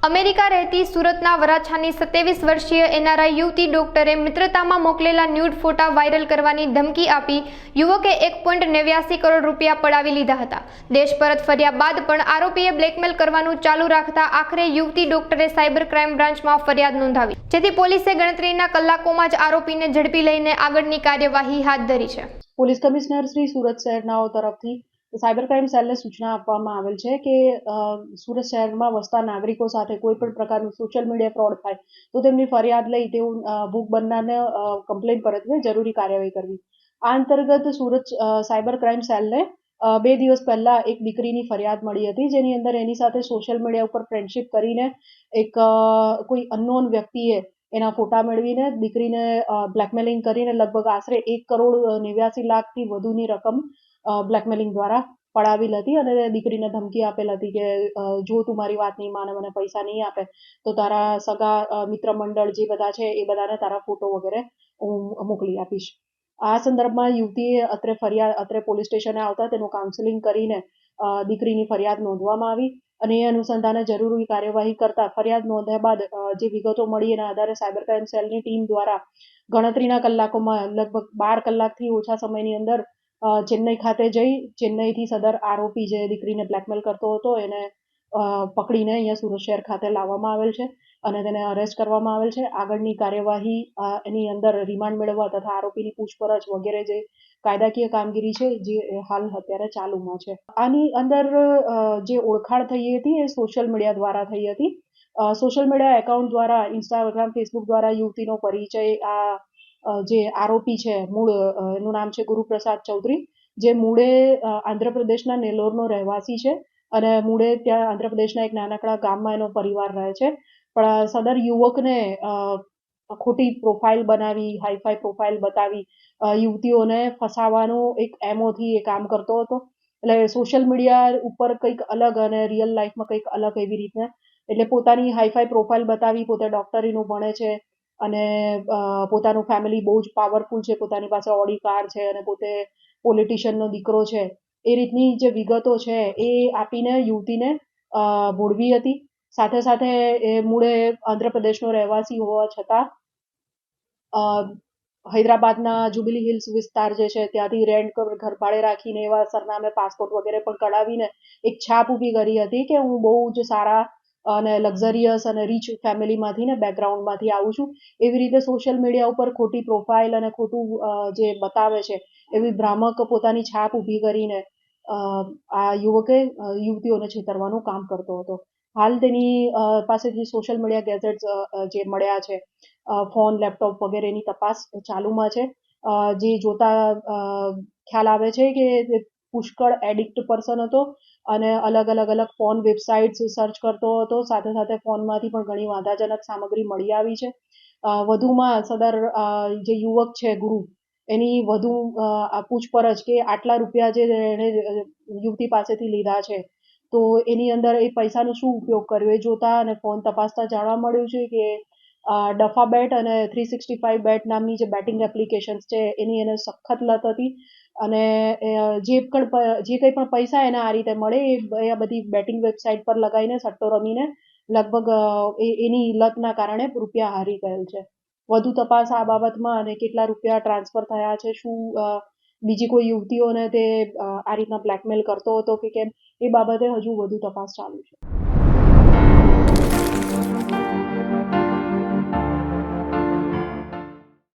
America રહેતી સુરતના વરાછાની 27 વર્ષીય એનઆરઆઈ યુવતી ડોક્ટરે મિત્રતામાં મોકલેલા ન્યૂડ ફોટા વાયરલ કરવાની ધમકી આપી યુવકે 1.89 કરોડ રૂપિયા પડાવી લીધા હતા. દેશ પરત ફર્યા બાદ પણ આરોપીએ બ્લેકમેલ કરવાનું ચાલુ રાખતા આખરે યુવતી ડોક્ટરે સાયબર ક્રાઇમ બ્રાન્ચમાં ફરિયાદ નોંધાવી, જેથી પોલીસે ગણતરીના કલાકોમાં જ આરોપીને ઝડપી લઈને આગળની કાર્યવાહી હાથ ધરી છે. પોલીસ કમિશનર શ્રી સુરત શહેરનાઓ તરફથી સાયબર ક્રાઇમ સેલને સૂચના આપવામાં આવેલ છે કે સુરત શહેરમાં વસતા નાગરિકો સાથે કોઈ પણ પ્રકારનું સોશિયલ મીડિયા ફ્રોડ થાય તો તેમની ફરિયાદ લઈ તેઓ ભોગ બનનારને કમ્પ્લેન પરત્વે જરૂરી કાર્યવાહી કરવી. આ અંતર્ગત સુરત સાયબર ક્રાઇમ સેલને 2 દિવસ પહેલા એક દીકરીની ફરિયાદ મળી હતી, જેની અંદર એની સાથે સોશિયલ મીડિયા ઉપર ફ્રેન્ડશિપ કરીને એક કોઈ અનનોન વ્યક્તિએ એના ફોટા મેળવીને દીકરીને બ્લેકમેલિંગ કરીને લગભગ આશરે 1.89 કરોડથી વધુની રકમ બ્લેકમેલિંગ દ્વારા પડાવેલ હતી અને દીકરીને ધમકી આપેલ હતી કે જો તું મારી વાત નહીં માને, મને પૈસા નહીં આપે તો તારા સગા મિત્ર મંડળ જે બધા છે એ બધાને તારા ફોટો વગેરે હું મોકલી આપીશ. આ સંદર્ભમાં યુવતીએ અત્રે પોલીસ સ્ટેશને આવતા તેનું કાઉન્સેલિંગ કરીને દીકરીની ફરિયાદ નોંધવામાં આવી અને એ અનુસંધાને જરૂરી કાર્યવાહી કરતા ફરિયાદ નોંધ્યા બાદ જે વિગતો મળી એના આધારે સાયબર ક્રાઇમ સેલની ટીમ દ્વારા ગણતરીના કલાકોમાં લગભગ 12 કલાકથી ઓછા સમયની અંદર ચેન્નઈ ખાતે જઈ ચેન્નઈથી સદર આરોપી જે દીકરીને બ્લેકમેલ કરતો હતો એને પકડીને અહીંયા સુરત શહેર ખાતે લાવવામાં આવેલ છે અને તેને અરેસ્ટ કરવામાં આવેલ છે. આગળની કાર્યવાહી એની અંદર રિમાન્ડ મેળવવા તથા આરોપીની પૂછપરછ વગેરે જે કાયદાકીય કામગીરી છે જે હાલ અત્યારે ચાલુમાં છે. આની અંદર જે ઓળખાણ થઈ હતી એ સોશિયલ મીડિયા દ્વારા થઈ હતી. સોશિયલ મીડિયા એકાઉન્ટ દ્વારા ઇન્સ્ટાગ્રામ, ફેસબુક દ્વારા યુવતીનો પરિચય જે આરોપી છે મૂળ એનું નામ છે ગુરુપ્રસાદ ચૌધરી, જે મૂળે આંધ્રપ્રદેશના નેલ્લોરનો રહેવાસી છે અને મૂળે ત્યાં આંધ્રપ્રદેશના એક નાનકડા ગામમાં એનો પરિવાર રહે છે. પણ સદર યુવકને ખોટી પ્રોફાઇલ બનાવી, હાઈફાઈ પ્રોફાઇલ બતાવી યુવતીઓને ફસાવાનો એક એમોથી એ કામ કરતો હતો. એટલે સોશિયલ મીડિયા ઉપર કંઈક અલગ અને રિયલ લાઈફમાં કંઈક અલગ એવી રીતે એટલે પોતાની હાઈફાઈ પ્રોફાઇલ બતાવી પોતે ડોક્ટરીનું ભણે છે અને પોતાનું ફેમિલી બહુ જ પાવરફુલ છે, પોતાની પાસે ઓડી કાર છે અને પોતે પોલિટિશિયનનો દીકરો છે, એ રીતની જે વિગતો છે એ આપીને યુવતીને ભોળવી હતી. સાથે સાથે એ મૂળે આંધ્રપ્રદેશનો રહેવાસી હોવા છતાં હૈદરાબાદના જુબિલી હિલ્સ વિસ્તાર જે છે ત્યાંથી રેન્ટ ઘર ભાડે રાખીને એવા સરનામે પાસપોર્ટ વગેરે પણ કઢાવીને એક છાપ ઊભી કરી હતી કે હું બહુ જ સારા અને લક્ઝરિયસ અને રીચ ફેમિલીમાંથી ને બેકગ્રાઉન્ડમાંથી આવું છું. એવી રીતે સોશિયલ મીડિયા ઉપર ખોટી પ્રોફાઇલ અને ખોટું જે બતાવે છે એવી ભ્રામક પોતાની છાપ ઊભી કરીને આ યુવકે યુવતીઓને છેતરવાનું કામ કરતો હતો. હાલ તેની પાસેથી સોશિયલ મીડિયા ગેજેટ્સ જે મળ્યા છે, ફોન, લેપટોપ વગેરેની તપાસ ચાલુમાં છે. જે જોતા ખ્યાલ આવે છે કે પુષ્કળ એડિક્ટ પર્સન હતો અને અલગ ફોન વેબસાઇટ્સ સર્ચ કરતો હતો. સાથે સાથે ફોનમાંથી પણ ઘણી વાંધાજનક સામગ્રી મળી આવી છે. વધુમાં સદર જે યુવક છે ગુરુ, એની વધુ પૂછપરછ કે આટલા રૂપિયા જે એણે યુવતી પાસેથી લીધા છે તો એની અંદર એ પૈસાનો શું ઉપયોગ કર્યો એ જોતા અને ફોન તપાસતા જાણવા મળ્યું છે કે ડફા બેટ અને 365 બેટ નામની જે બેટિંગ એપ્લિકેશન્સ છે એની એને સખત લત હતી અને જે કંઈ પણ પૈસા એને આ રીતે મળે એ બધી બેટિંગ વેબસાઇટ પર લગાવીને સટ્ટો રમીને લગભગ એની લતના કારણે રૂપિયા હારી ગયેલ છે. વધુ તપાસ આ બાબતમાં અને કેટલા રૂપિયા ટ્રાન્સફર થયા છે, શું બીજી કોઈ યુવતીઓને તે આ રીતના બ્લેકમેલ કરતો હતો કે કેમ, એ બાબતે હજુ વધુ તપાસ ચાલુ છે.